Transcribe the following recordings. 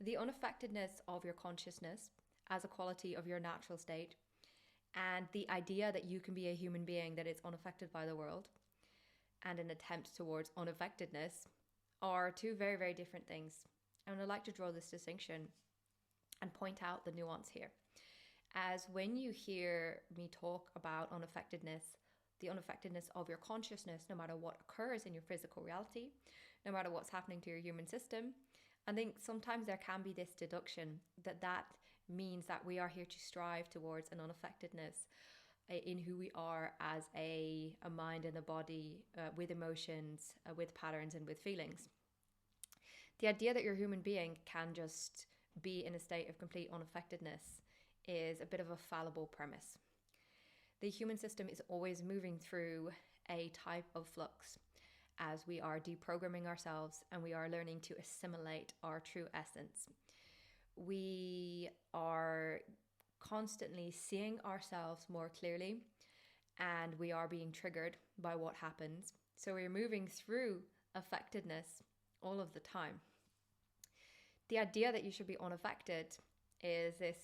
the unaffectedness of your consciousness as a quality of your natural state, and the idea that you can be a human being that is unaffected by the world, and an attempt towards unaffectedness, are two very, very different things. And I'd like to draw this distinction and point out the nuance here. As when you hear me talk about unaffectedness, the unaffectedness of your consciousness, no matter what occurs in your physical reality, no matter what's happening to your human system, I think sometimes there can be this deduction that that means that we are here to strive towards an unaffectedness in who we are as a mind and a body, with emotions, with patterns, and with feelings. The idea that your human being can just be in a state of complete unaffectedness is a bit of a fallible premise. The human system is always moving through a type of flux as we are deprogramming ourselves and we are learning to assimilate our true essence. We are constantly seeing ourselves more clearly and we are being triggered by what happens. So we're moving through affectedness all of the time. The idea that you should be unaffected is this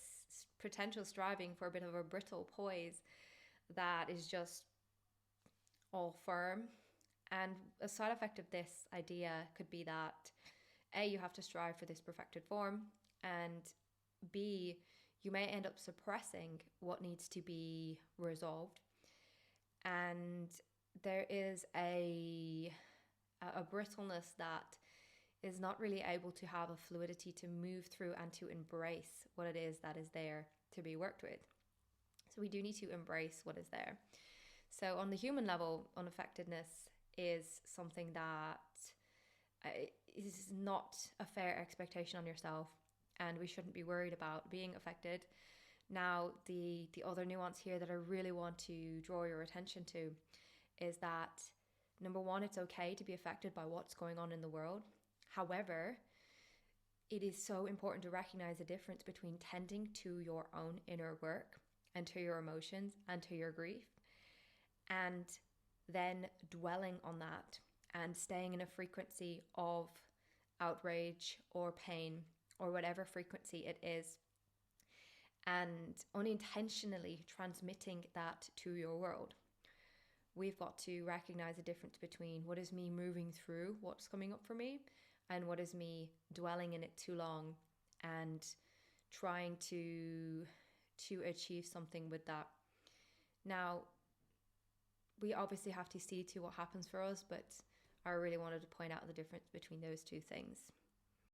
potential striving for a bit of a brittle poise that is just all firm. And a side effect of this idea could be that A, you have to strive for this perfected form, and B, you may end up suppressing what needs to be resolved. And there is a brittleness that is not really able to have a fluidity to move through and to embrace what it is that is there to be worked with. So we do need to embrace what is there. So on the human level, unaffectedness is something that is not a fair expectation on yourself, and we shouldn't be worried about being affected. Now, the other nuance here that I really want to draw your attention to is that, number one, it's okay to be affected by what's going on in the world. However, it is so important to recognize the difference between tending to your own inner work and to your emotions and to your grief, and then dwelling on that and staying in a frequency of outrage or pain or whatever frequency it is, and unintentionally transmitting that to your world. We've got to recognize the difference between what is me moving through what's coming up for me and what is me dwelling in it too long and trying to achieve something with that. Now, we obviously have to see to what happens for us, but I really wanted to point out the difference between those two things.